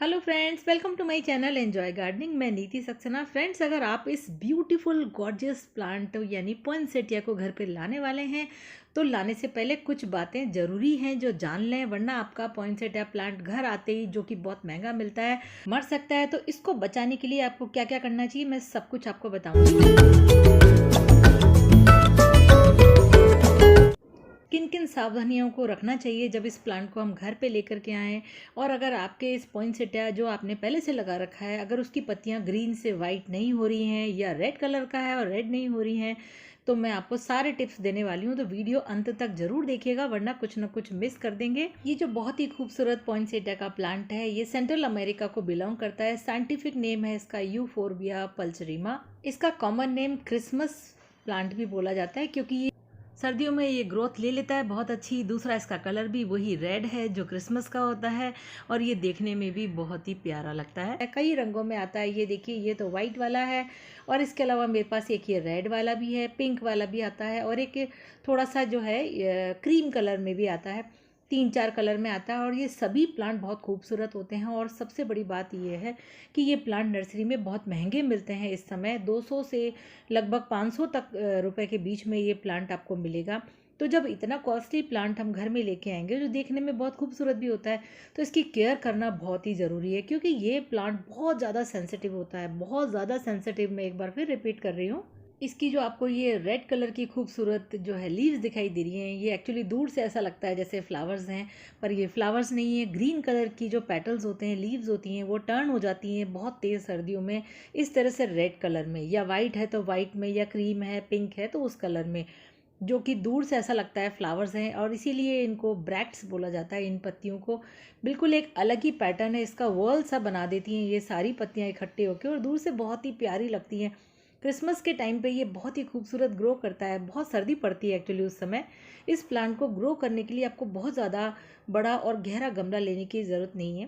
Hello friends, welcome to my channel enjoy gardening. मैं Niti Saxena. Friends, अगर आप इस ब्यूटीफुल गॉर्जियस प्लांट यानी पॉइंसेटिया को घर पे लाने वाले हैं तो लाने से पहले कुछ बातें ज़रूरी हैं जो जान लें, वरना आपका पॉइंसेटिया प्लांट घर आते ही, जो कि बहुत महंगा मिलता है, मर सकता है। तो इसको बचाने के लिए आपको क्या क्या करना चाहिए, मैं सब कुछ आपको बताऊँगी। किन किन सावधानियों को रखना चाहिए जब इस प्लांट को हम घर पे लेकर के आएँ। और अगर आपके इस पॉइंसेटिया जो आपने पहले से लगा रखा है, अगर उसकी पत्तियां ग्रीन से वाइट नहीं हो रही हैं या रेड कलर का है और रेड नहीं हो रही हैं, तो मैं आपको सारे टिप्स देने वाली हूँ। तो वीडियो अंत तक जरूर देखिएगा, वरना कुछ ना कुछ मिस कर देंगे। ये जो बहुत ही खूबसूरत पॉइंसेटिया का प्लांट है, ये सेंट्रल अमेरिका को बिलोंग करता है। साइंटिफिक नेम है इसका यूफोर्बिया पल्चरीमा। इसका कॉमन नेम क्रिसमस प्लांट भी बोला जाता है, क्योंकि सर्दियों में ये ग्रोथ ले लेता है बहुत अच्छी। दूसरा, इसका कलर भी वही रेड है जो क्रिसमस का होता है, और ये देखने में भी बहुत ही प्यारा लगता है। कई रंगों में आता है। ये देखिए, ये तो वाइट वाला है, और इसके अलावा मेरे पास एक ये रेड वाला भी है, पिंक वाला भी आता है, और एक थोड़ा सा जो है क्रीम कलर में भी आता है। 3-4 कलर में आता है, और ये सभी प्लांट बहुत खूबसूरत होते हैं। और सबसे बड़ी बात ये है कि ये प्लांट नर्सरी में बहुत महंगे मिलते हैं। इस समय 200 से लगभग 500 तक रुपए के बीच में ये प्लांट आपको मिलेगा। तो जब इतना कॉस्टली प्लांट हम घर में लेके आएंगे, जो देखने में बहुत खूबसूरत भी होता है, तो इसकी केयर करना बहुत ही ज़रूरी है, क्योंकि ये प्लांट बहुत ज़्यादा सेंसिटिव होता है, बहुत ज़्यादा सेंसिटिव। मैं एक बार फिर रिपीट कर रही हूँ। इसकी जो आपको ये रेड कलर की खूबसूरत जो है लीव्स दिखाई दे रही हैं, ये एक्चुअली दूर से ऐसा लगता है जैसे फ्लावर्स हैं, पर ये फ्लावर्स नहीं है। ग्रीन कलर की जो पेटल्स होते हैं, लीव्स होती हैं, वो टर्न हो जाती हैं बहुत तेज़ सर्दियों में इस तरह से रेड कलर में, या वाइट है तो वाइट में, या क्रीम है, पिंक है तो उस कलर में, जो कि दूर से ऐसा लगता है फ्लावर्स हैं। और इसीलिए इनको ब्रैक्ट्स बोला जाता है। इन पत्तियों को बिल्कुल एक अलग ही पैटर्न है, इसका वर्ल्ड सा बना देती हैं ये सारी पत्तियां इकट्ठे होकर, और दूर से बहुत ही प्यारी लगती हैं। क्रिसमस के टाइम पे ये बहुत ही खूबसूरत ग्रो करता है। बहुत सर्दी पड़ती है एक्चुअली उस समय। इस प्लांट को ग्रो करने के लिए आपको बहुत ज़्यादा बड़ा और गहरा गमला लेने की ज़रूरत नहीं है।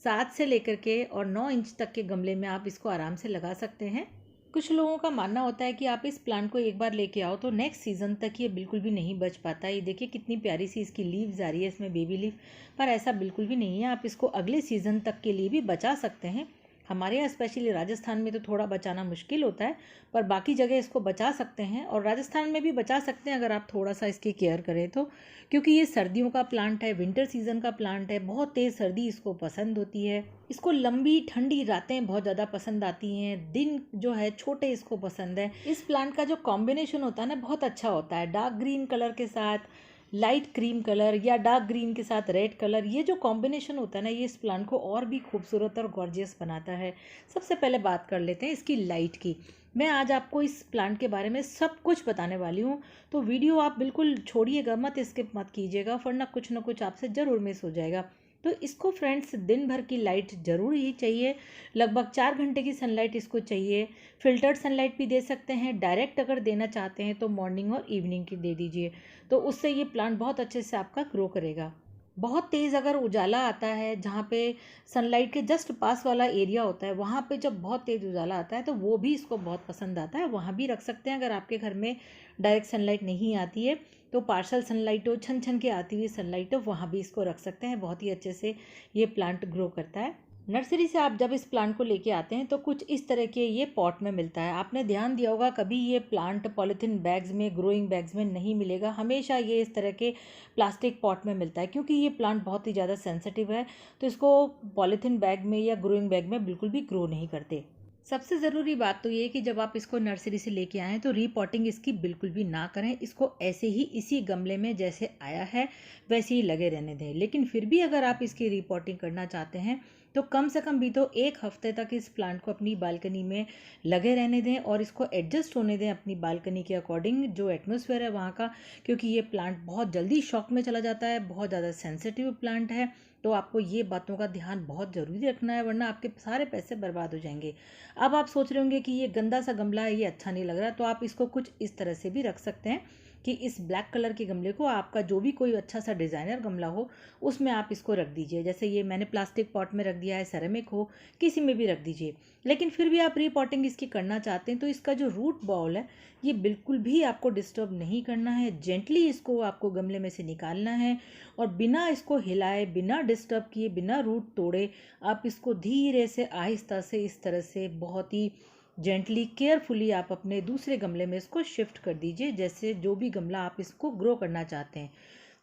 7 से लेकर के और 9 इंच तक के गमले में आप इसको आराम से लगा सकते हैं। कुछ लोगों का मानना होता है कि आप इस प्लांट को एक बार लेके आओ तो नेक्स्ट सीज़न तक ये बिल्कुल भी नहीं बच पाता। ये देखिए कितनी प्यारी सी इसकी लीव्स आ रही है, इसमें बेबी लीफ। पर ऐसा बिल्कुल भी नहीं है, आप इसको अगले सीज़न तक के लिए भी बचा सकते हैं। हमारे यहाँ स्पेशली राजस्थान में तो थोड़ा बचाना मुश्किल होता है, पर बाकी जगह इसको बचा सकते हैं, और राजस्थान में भी बचा सकते हैं अगर आप थोड़ा सा इसकी केयर करें तो। क्योंकि ये सर्दियों का प्लांट है, विंटर सीजन का प्लांट है, बहुत तेज़ सर्दी इसको पसंद होती है। इसको लंबी ठंडी रातें बहुत ज़्यादा पसंद आती हैं, दिन जो है छोटे इसको पसंद है। इस प्लांट का जो कॉम्बिनेशन होता है ना, बहुत अच्छा होता है। डार्क ग्रीन कलर के साथ लाइट क्रीम कलर, या डार्क ग्रीन के साथ रेड कलर, ये जो कॉम्बिनेशन होता है ना, ये इस प्लांट को और भी खूबसूरत और गॉर्जियस बनाता है। सबसे पहले बात कर लेते हैं इसकी लाइट की। मैं आज आपको इस प्लांट के बारे में सब कुछ बताने वाली हूँ, तो वीडियो आप बिल्कुल छोड़िएगा मत, स्किप मत कीजिएगा, वरना कुछ ना कुछ आपसे ज़रूर मिस हो जाएगा। तो इसको फ्रेंड्स दिन भर की लाइट ज़रूर ही चाहिए। लगभग 4 घंटे की सनलाइट इसको चाहिए। फिल्टर्ड सनलाइट भी दे सकते हैं, डायरेक्ट अगर देना चाहते हैं तो मॉर्निंग और इवनिंग की दे दीजिए, तो उससे ये प्लांट बहुत अच्छे से आपका ग्रो करेगा। बहुत तेज़ अगर उजाला आता है, जहाँ पे सनलाइट के जस्ट पास वाला एरिया होता है, वहाँ पे जब बहुत तेज़ उजाला आता है तो वो भी इसको बहुत पसंद आता है, वहाँ भी रख सकते हैं। अगर आपके घर में डायरेक्ट सनलाइट नहीं आती है तो पार्शल सनलाइट हो, छन छन के आती हुई सनलाइट हो, वहाँ भी इसको रख सकते हैं। बहुत ही अच्छे से ये प्लांट ग्रो करता है। नर्सरी से आप जब इस प्लांट को लेके आते हैं तो कुछ इस तरह के ये पॉट में मिलता है। आपने ध्यान दिया होगा, कभी ये प्लांट पॉलीथीन बैग्स में, ग्रोइंग बैग्स में नहीं मिलेगा। हमेशा ये इस तरह के प्लास्टिक पॉट में मिलता है, क्योंकि ये प्लांट बहुत ही ज़्यादा सेंसिटिव है, तो इसको पॉलीथीन बैग में या ग्रोइंग बैग में बिल्कुल भी ग्रो नहीं करते। सबसे ज़रूरी बात तो ये है कि जब आप इसको नर्सरी से लेके आएँ तो रीपॉटिंग इसकी बिल्कुल भी ना करें। इसको ऐसे ही इसी गमले में जैसे आया है वैसे ही लगे रहने दें। लेकिन फिर भी अगर आप इसकी रीपॉटिंग करना चाहते हैं तो कम से कम भी तो 1 हफ्ते तक इस प्लांट को अपनी बालकनी में लगे रहने दें, और इसको एडजस्ट होने दें अपनी बालकनी के अकॉर्डिंग, जो एटमॉस्फेयर है वहाँ का। क्योंकि ये प्लांट बहुत जल्दी शॉक में चला जाता है, बहुत ज़्यादा सेंसिटिव प्लांट है। तो आपको ये बातों का ध्यान बहुत ज़रूरी रखना है, वरना आपके सारे पैसे बर्बाद हो जाएंगे। अब आप सोच रहे होंगे कि ये गंदा सा गमला है, ये अच्छा नहीं लग रहा, तो आप इसको कुछ इस तरह से भी रख सकते हैं। कि इस ब्लैक कलर के गमले को आपका जो भी कोई अच्छा सा डिज़ाइनर गमला हो उसमें आप इसको रख दीजिए। जैसे ये मैंने प्लास्टिक पॉट में रख दिया है, सेरेमिक हो, किसी में भी रख दीजिए। लेकिन फिर भी आप रीपॉटिंग इसकी करना चाहते हैं तो इसका जो रूट बॉल है ये बिल्कुल भी आपको डिस्टर्ब नहीं करना है। जेंटली इसको आपको गमले में से निकालना है और बिना इसको हिलाए, बिना डिस्टर्ब किए, बिना रूट तोड़े आप इसको धीरे से आहिस्ता से इस तरह से बहुत ही जेंटली केयरफुली आप अपने दूसरे गमले में इसको शिफ्ट कर दीजिए, जैसे जो भी गमला आप इसको ग्रो करना चाहते हैं।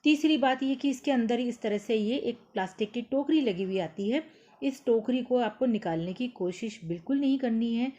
तीसरी बात ये कि इसके अंदर ही इस तरह से ये एक प्लास्टिक की टोकरी लगी हुई आती है। इस टोकरी को आपको निकालने की कोशिश बिल्कुल नहीं करनी है,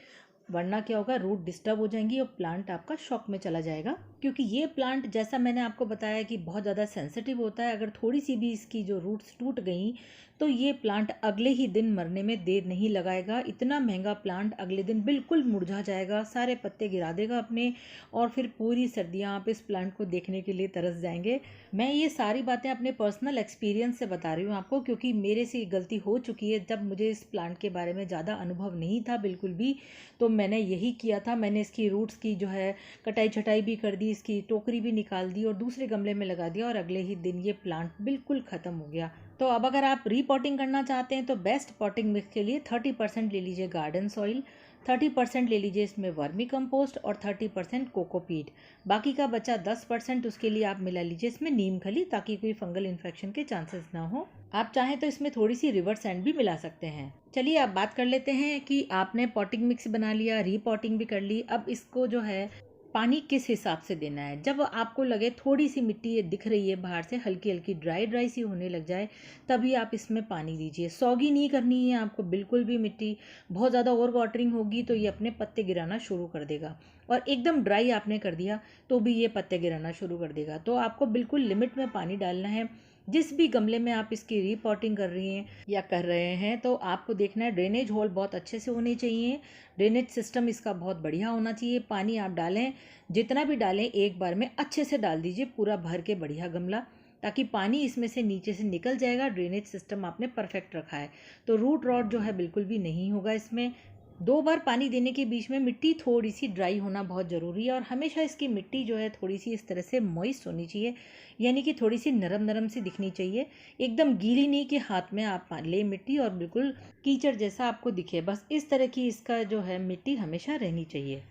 वरना क्या होगा, रूट डिस्टर्ब हो जाएंगी और प्लांट आपका शॉक में चला जाएगा। क्योंकि ये प्लांट जैसा मैंने आपको बताया कि बहुत ज़्यादा सेंसिटिव होता है। अगर थोड़ी सी भी इसकी जो रूट्स टूट गई तो ये प्लांट अगले ही दिन मरने में देर नहीं लगाएगा। इतना महंगा प्लांट अगले दिन बिल्कुल मुरझा जाएगा, सारे पत्ते गिरा देगा अपने, और फिर पूरी सर्दियाँ आप इस प्लांट को देखने के लिए तरस जाएंगे। मैं ये सारी बातें अपने पर्सनल एक्सपीरियंस से बता रही हूँ आपको, क्योंकि मेरे से गलती हो चुकी है। जब मुझे इस प्लांट के बारे में ज़्यादा अनुभव नहीं था बिल्कुल भी, तो मैंने यही किया था। मैंने इसकी रूट्स की जो है कटाई छटाई भी कर दी, इसकी टोकरी भी निकाल दी और दूसरे गमले में लगा दिया, और अगले ही दिन ये प्लांट बिल्कुल ख़त्म हो गया। तो अब अगर आप रीपॉटिंग करना चाहते हैं तो बेस्ट पॉटिंग मिक्स के लिए 30% ले लीजिए गार्डन सॉइल, 30% ले लीजिए इसमें वर्मी कंपोस्ट और 30% कोकोपीट। बाकी का बचा 10% उसके लिए आप मिला लीजिए इसमें नीम खली, ताकि कोई फंगल इन्फेक्शन के चांसेस ना हो। आप चाहें तो इसमें थोड़ी सी रिवर सैंड भी मिला सकते हैं। चलिए अब बात कर लेते हैं कि आपने पॉटिंग मिक्स बना लिया, रीपॉटिंग भी कर ली, अब इसको जो है पानी किस हिसाब से देना है। जब आपको लगे थोड़ी सी मिट्टी ये दिख रही है बाहर से, हल्की हल्की ड्राई सी होने लग जाए, तभी आप इसमें पानी दीजिए। सौगी नहीं करनी है आपको बिल्कुल भी मिट्टी। बहुत ज़्यादा ओवर वाटरिंग होगी तो ये अपने पत्ते गिराना शुरू कर देगा, और एकदम ड्राई आपने कर दिया तो भी ये पत्ते गिराना शुरू कर देगा। तो आपको बिल्कुल लिमिट में पानी डालना है। जिस भी गमले में आप इसकी रीपॉटिंग कर रही हैं या कर रहे हैं, तो आपको देखना है ड्रेनेज होल बहुत अच्छे से होने चाहिए, ड्रेनेज सिस्टम इसका बहुत बढ़िया होना चाहिए। पानी आप डालें, जितना भी डालें एक बार में अच्छे से डाल दीजिए, पूरा भर के बढ़िया गमला, ताकि पानी इसमें से नीचे से निकल जाएगा। ड्रेनेज सिस्टम आपने परफेक्ट रखा है तो रूट रॉट जो है बिल्कुल भी नहीं होगा इसमें। 2 बार पानी देने के बीच में मिट्टी थोड़ी सी ड्राई होना बहुत ज़रूरी है, और हमेशा इसकी मिट्टी जो है थोड़ी सी इस तरह से मॉइस्ट होनी चाहिए, यानी कि थोड़ी सी नरम नरम सी दिखनी चाहिए। एकदम गीली नहीं कि हाथ में आप ले मिट्टी और बिल्कुल कीचड़ जैसा आपको दिखे, बस इस तरह की इसका जो है मिट्टी हमेशा रहनी चाहिए।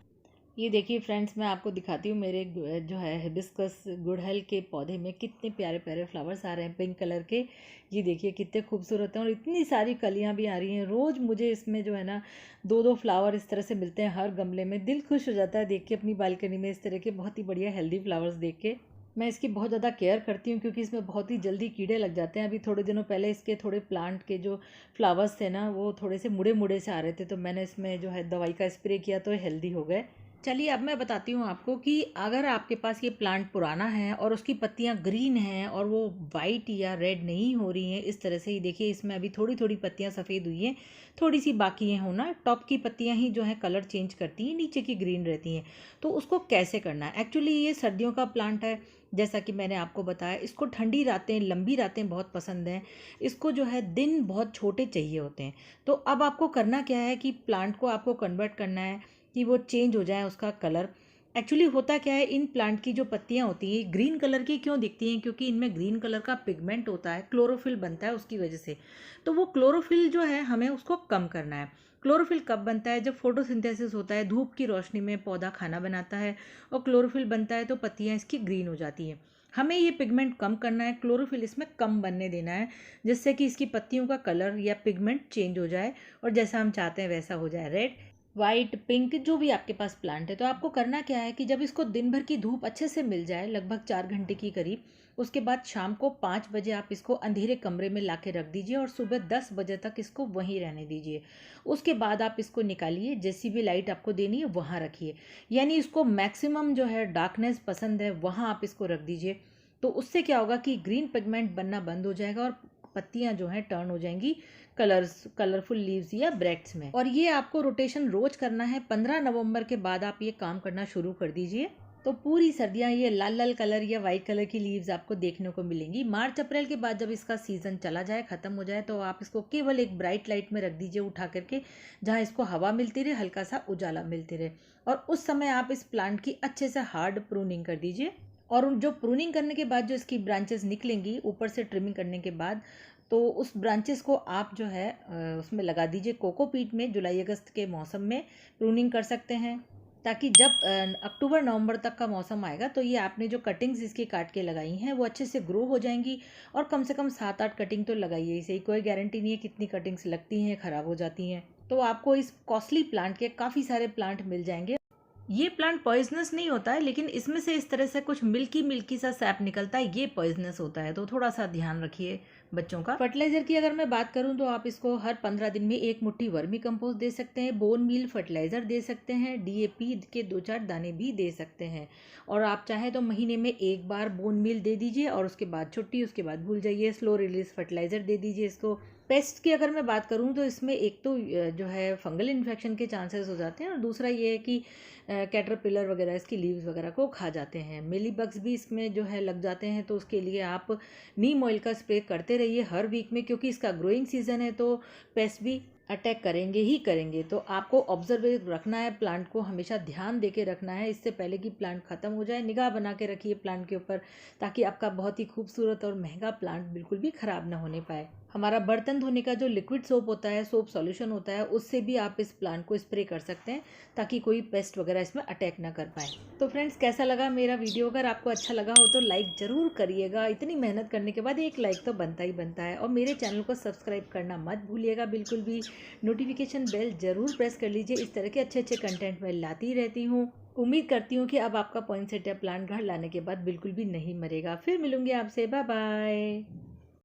ये देखिए फ्रेंड्स, मैं आपको दिखाती हूँ मेरे जो है हिबिस्कस गुड़हल के पौधे में कितने प्यारे प्यारे फ्लावर्स आ रहे हैं पिंक कलर के। ये देखिए कितने खूबसूरत हैं और इतनी सारी कलियाँ भी आ रही हैं। रोज़ मुझे इसमें जो है ना 2-2 फ्लावर इस तरह से मिलते हैं हर गमले में। दिल खुश हो जाता है देख के अपनी बालकनी में इस तरह के बहुत ही बढ़िया हेल्दी फ्लावर्स देख के। मैं इसकी बहुत ज़्यादा केयर करती हूँ क्योंकि इसमें बहुत ही जल्दी कीड़े लग जाते हैं। अभी थोड़े दिनों पहले इसके थोड़े प्लांट के जो फ्लावर्स थे ना वो थोड़े से मुड़े मुड़े से आ रहे थे, तो मैंने इसमें जो है दवाई का स्प्रे किया तो हेल्दी हो गए। चलिए अब मैं बताती हूँ आपको कि अगर आपके पास ये प्लांट पुराना है और उसकी पत्तियाँ ग्रीन हैं और वो वाइट या रेड नहीं हो रही हैं, इस तरह से ही देखिए इसमें अभी थोड़ी थोड़ी पत्तियाँ सफ़ेद हुई हैं, थोड़ी सी बाकी हैं होना। टॉप की पत्तियाँ ही जो है कलर चेंज करती हैं, नीचे की ग्रीन रहती हैं। तो उसको कैसे करना है, एक्चुअली ये सर्दियों का प्लांट है। जैसा कि मैंने आपको बताया, इसको ठंडी रातें, लंबी रातें बहुत पसंद हैं। इसको जो है दिन बहुत छोटे चाहिए होते हैं। तो अब आपको करना क्या है कि प्लांट को आपको कन्वर्ट करना है कि वो चेंज हो जाए उसका कलर। एक्चुअली होता क्या है, इन प्लांट की जो पत्तियां होती हैं ग्रीन कलर की क्यों दिखती हैं, क्योंकि इनमें ग्रीन कलर का पिगमेंट होता है, क्लोरोफिल बनता है उसकी वजह से। तो वो क्लोरोफिल जो है हमें उसको कम करना है। क्लोरोफिल कब बनता है, जब फोटोसिंथेसिस होता है, धूप की रोशनी में पौधा खाना बनाता है और क्लोरोफिल बनता है तो पत्तियाँ इसकी ग्रीन हो जाती हैं। हमें ये पिगमेंट कम करना है, क्लोरोफिल इसमें कम बनने देना है, जिससे कि इसकी पत्तियों का कलर या पिगमेंट चेंज हो जाए और जैसा हम चाहते हैं वैसा हो जाए, रेड, वाइट, पिंक, जो भी आपके पास प्लांट है। तो आपको करना क्या है कि जब इसको दिन भर की धूप अच्छे से मिल जाए, लगभग 4 घंटे की करीब, उसके बाद शाम को 5 बजे आप इसको अंधेरे कमरे में ला के रख दीजिए और सुबह 10 बजे तक इसको वहीं रहने दीजिए। उसके बाद आप इसको निकालिए, जैसी भी लाइट आपको देनी है वहाँ रखिए, यानी इसको मैक्सिमम जो है डार्कनेस पसंद है वहाँ आप इसको रख दीजिए। तो उससे क्या होगा कि ग्रीन पिगमेंट बनना बंद हो जाएगा और पत्तियां जो हैं टर्न हो जाएंगी कलरफुल लीव्स या ब्रेक्ट्स में। और ये आपको रोटेशन रोज करना है। 15 नवंबर के बाद आप ये काम करना शुरू कर दीजिए, तो पूरी सर्दियां ये लाल लाल कलर या वाइट कलर की लीव्स आपको देखने को मिलेंगी। मार्च अप्रैल के बाद जब इसका सीजन चला जाए, खत्म हो जाए, तो आप इसको केवल एक ब्राइट लाइट में रख दीजिए उठा करके, जहाँ इसको हवा मिलती रहे, हल्का सा उजाला मिलती रहे, और उस समय आप इस प्लांट की अच्छे से हार्ड प्रूनिंग कर दीजिए। और जो प्रूनिंग करने के बाद जो इसकी ब्रांचेस निकलेंगी ऊपर से ट्रिमिंग करने के बाद, तो उस ब्रांचेस को आप जो है उसमें लगा दीजिए कोकोपीट में। जुलाई अगस्त के मौसम में प्रूनिंग कर सकते हैं, ताकि जब अक्टूबर नवंबर तक का मौसम आएगा तो ये आपने जो कटिंग्स इसकी काट के लगाई हैं वो अच्छे से ग्रो हो जाएंगी। और कम से कम 7-8 कटिंग तो लगाइए, इसे कोई गारंटी नहीं है कितनी कटिंग्स लगती हैं, ख़राब हो जाती हैं। तो आपको इस कॉस्टली प्लांट के काफ़ी सारे प्लांट मिल जाएंगे। ये प्लांट पॉइजनस नहीं होता है, लेकिन इसमें से इस तरह से कुछ मिल्की मिल्की सा सैप निकलता है, ये पॉइजनस होता है, तो थोड़ा सा ध्यान रखिए बच्चों का। फर्टिलाइजर की अगर मैं बात करूं तो आप इसको हर 15 दिन में एक मुट्ठी वर्मी कंपोस्ट दे सकते हैं, बोन मील फर्टिलाइजर दे सकते हैं, डीएपी के 2-4 दाने भी दे सकते हैं। और आप चाहें तो महीने में एक बार बोन मील दे दीजिए और उसके बाद छुट्टी, उसके बाद भूल जाइए। स्लो रिलीज फर्टिलाइजर दे दीजिए इसको। पेस्ट की अगर मैं बात करूं तो इसमें एक तो जो है फंगल इन्फेक्शन के चांसेस हो जाते हैं, और दूसरा ये है कि कैटरपिलर वगैरह इसकी लीव्स वगैरह को खा जाते हैं। मिली बग्स भी इसमें जो है लग जाते हैं, तो उसके लिए आप नीम ऑयल का स्प्रे करते रहिए हर वीक में, क्योंकि इसका ग्रोइंग सीजन है तो पेस्ट भी अटैक करेंगे ही करेंगे। तो आपको ऑब्जर्व रखना है, प्लांट को हमेशा ध्यान दे के रखना है, इससे पहले कि प्लांट ख़त्म हो जाए। निगाह बना के रखिए प्लांट के ऊपर, ताकि आपका बहुत ही खूबसूरत और महंगा प्लांट बिल्कुल भी ख़राब ना होने पाए। हमारा बर्तन धोने का जो लिक्विड सोप होता है, सोप सॉल्यूशन होता है, उससे भी आप इस प्लांट को स्प्रे कर सकते हैं, ताकि कोई पेस्ट वगैरह इसमें अटैक ना कर पाए। तो फ्रेंड्स, कैसा लगा मेरा वीडियो? अगर आपको अच्छा लगा हो तो लाइक ज़रूर करिएगा। इतनी मेहनत करने के बाद एक लाइक तो बनता ही बनता है। और मेरे चैनल को सब्सक्राइब करना मत भूलिएगा बिल्कुल भी। नोटिफिकेशन बेल ज़रूर प्रेस कर लीजिए, इस तरह के अच्छे अच्छे कंटेंट मैं लाती रहती हूँ। उम्मीद करती हूँ कि अब आपका पॉइंसेटिया प्लांट घर लाने के बाद बिल्कुल भी नहीं मरेगा। फिर मिलूंगी आपसे, बाय बाय।